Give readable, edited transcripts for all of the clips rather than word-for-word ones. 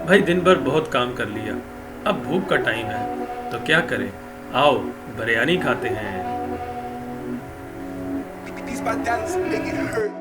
भाई दिन भर बहुत काम कर लिया, अब भूख का टाइम है तो क्या करें, आओ बिरयानी खाते हैं। These my dollars make it hurt.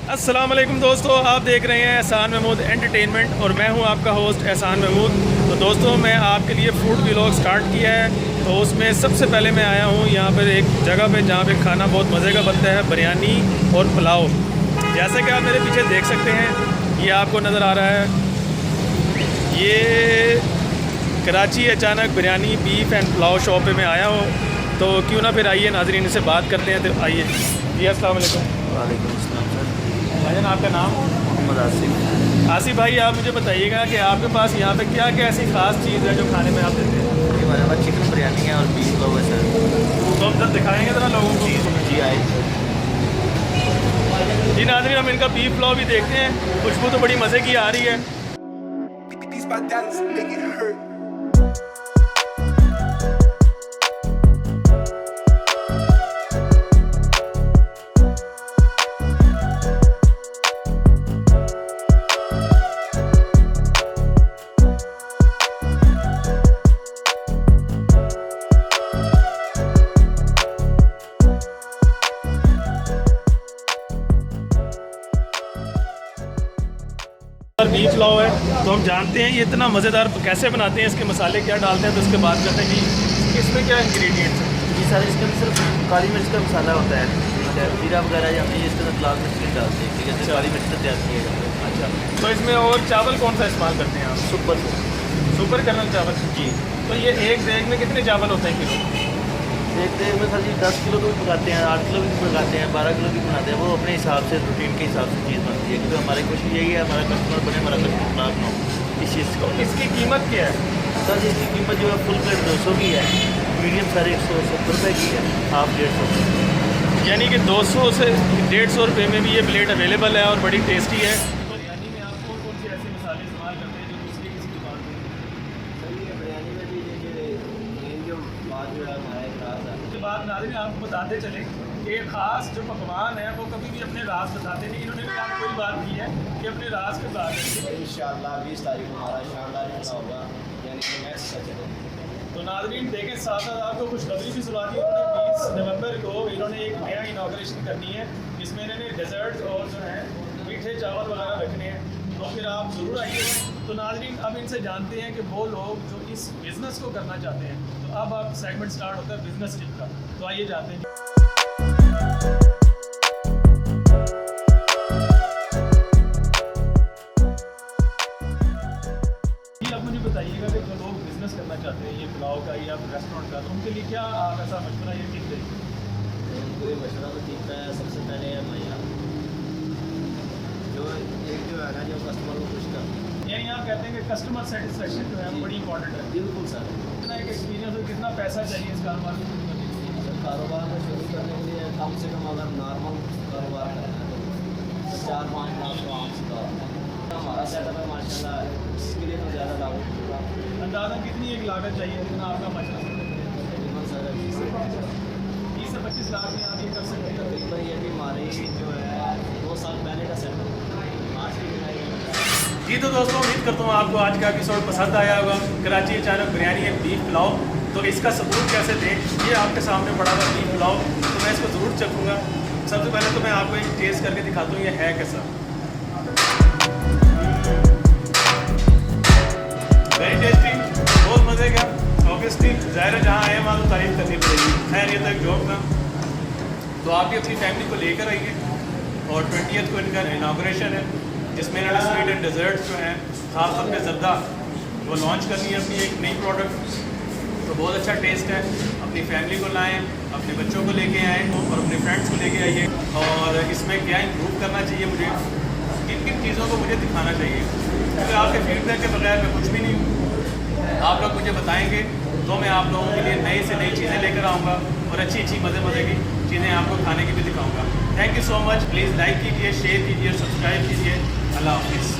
अस्सलाम वालेकुम दोस्तों, आप देख रहे हैं एहसान महमूद एंटरटेनमेंट और मैं हूं आपका होस्ट एहसान महमूद। तो दोस्तों मैं आपके लिए फूड व्लॉग स्टार्ट किया है। तो उसमें सबसे पहले मैं आया हूं यहाँ पर एक जगह पे जहाँ पे खाना बहुत मज़े का बनता है, बिरयानी और पुलाव। जैसे कि आप मेरे पीछे देख सकते हैं, ये आपको नज़र आ रहा है, ये कराची अचानक biryani beef and pulao shop पे मैं आया हूँ। तो क्यों ना फिर आइए नाज़रीन से बात करते हैं। तो आइए जी। अस्सलाम वालेकुम। वालेकुम अस्सलाम सर। भाईजान आपका नाम? मोहम्मद आसिफ। आसिफ भाई, आप मुझे बताइएगा कि आपके पास यहाँ पे क्या क्या ऐसी ख़ास चीज़ है जो खाने में आप देते हैं? ये हमारे पास चिकन बिरयानी है और बीफ पुलाव है सर। तो हम सब दिखाएंगे ज़रा लोगों को। जी आए सर। जी नाज़रीन, हम इनका बीफ पुलाव भी देखते हैं। खुशबू तो बड़ी मज़े की आ रही है। These my dollars make it hurt. Beef pulao है तो हम जानते हैं ये इतना मज़ेदार कैसे बनाते हैं, इसके मसाले क्या डालते हैं, तो उसके बाद करते हैं कि इसमें क्या इंग्रेडिएंट्स हैं। जी सर, इसके अंदर सिर्फ काली मिर्च का मसाला होता है, जीरा वगैरह, या हम इसके अंदर लाल मिर्च नहीं डालते हैं, ठीक है। काली मिर्च से तैयार किया जाता है। अच्छा, तो इसमें और चावल कौन सा इस्तेमाल करते हैं आप? सुपर कर्नल चावल जी। तो ये एक देग में कितने चावल होते हैं किलो? एक देग में सर जी 10 किलो भी पकाते हैं, 8 किलो भी पकाते हैं, 12 किलो भी बनाते हैं। वो अपने हिसाब से, रूटीन के हिसाब से चीज़ बनती है, क्योंकि हमारी कोशिश यही है हमारा कस्टमर बने, हमारा कस्टमर खराब ना हो इस चीज़ को। इसकी कीमत क्या है? सर इसकी कीमत जो है फुल प्लेट 200 की है, मीडियम सर 170 रुपये की है, हाफ 150। यानी कि 200 से 150 रुपये में भी ये प्लेट अवेलेबल है और बड़ी टेस्टी है। बिरयानी में आप कौन कौन से ऐसे मसाले इस्तेमाल करते हैं जो दूसरी किसी दुकान में? सर ये बिरयानी में भी मेन जो बात जो है हमारा एक राज है। उसके बाद नाज़रीन आपको बताते चले कि एक ख़ास जो पकवान है वो कभी भी अपने राज बताते नहीं। इन्होंने भी आपको कोई बात की है कि अपने राज के बात इंशाअल्लाह 20 तारीख को हमारा शानदार खाना होगा, यानी कि मैच का चले। तो नाज़रीन देखें, साथ साथ आपको खुशखबरी भी सुना दी। इन्होंने 20 नवंबर को इन्होंने एक नया इनाग्रेशन करनी है, जिसमें इन्होंने डेजर्ट और जो है मीठे चावल वगैरह रखने हैं। तो फिर आप ज़रूर आइए। तो नाज़रीन अब इनसे जानते हैं कि वो लोग जो इस बिज़नेस को करना चाहते हैं, तो अब आप सेगमेंट स्टार्ट होता है बिज़नेस टिप का। तो आइए जाते हैं। अब मुझे बताइएगा कि जो लोग बिज़नेस करना चाहते हैं ये पुलाव का या रेस्टोरेंट का, तो उनके लिए क्या आप ऐसा मशवरा ये टिप देंगे? उनको ये मशवरा तो ठीक है। सबसे पहले भैया जो एक जो है ना, जो कस्टमर को खुश कर, यानी आप कहते हैं कि कस्टमर सेटिस्फेक्शन जो है वो बड़ी इंपॉर्टेंट है। बिल्कुल सर। कितना एक एक्सपीरियंस और कितना पैसा चाहिए इस कारोबार में? कारोबार में शुरू करने के लिए कम से कम अगर नॉर्मल कारोबार करना है तो 4-5 लाख तो आम सी बात है। हमारा सेटअप है माशाल्लाह, इसके लिए तो ज़्यादा लागत होगा। अंदाज़ा कितनी एक लागत चाहिए जितना आपका मशवरा? तकरीबन सर 20 से 25 लाख में आप ये कर सकते हैं। तकरीबन ये भी हमारी जो है 2 साल पहले का सेटअप आज की बनाई जी। तो दोस्तों उम्मीद करता हूँ आपको आज का एपिसोड पसंद आया होगा। कराची अचानक बिरयानी है बीफ पुलाव, तो इसका सबूत कैसे दें, ये आपके सामने पड़ा हुआ बीफ पुलाव, तो मैं इसको ज़रूर चखूँगा। सबसे पहले तो मैं आपको एक टेस्ट करके दिखाता हूँ ये है कैसा। वेरी टेस्टी, बहुत मज़े का। ऑब्वियसली ज़ाहिर है जहाँ आए वहाँ तो तारीफ करनी पड़ेगी। खैर ये तो एक जॉब था। तो आप भी अपनी फैमिली को लेकर आइए। और 20th को इनका इनाग्रेशन है, जिसमें इन्होंने स्वीट एंड डेजर्ट्स जो हैं खास तौर पे ज़र्दा वो लॉन्च करनी है अपनी एक नई प्रोडक्ट। तो बहुत अच्छा टेस्ट है। अपनी फैमिली को लाएं, अपने बच्चों को लेके आएँ और अपने फ्रेंड्स को लेके आइए। और इसमें क्या इम्प्रूव करना चाहिए, मुझे किन किन चीज़ों को मुझे दिखाना चाहिए, क्योंकि आपके फीडबैक के बगैर मैं कुछ भी नहीं हूँ। आप लोग मुझे बताएंगे तो मैं आप लोगों के लिए नई से नई चीज़ें लेकर आऊँगा और अच्छी अच्छी मज़े की चीज़ें आपको खाने की भी दिखाऊँगा। Thank you so much. Please like कीजिए, शेयर कीजिए, सब्सक्राइब कीजिए। अल्लाह हाफिज़।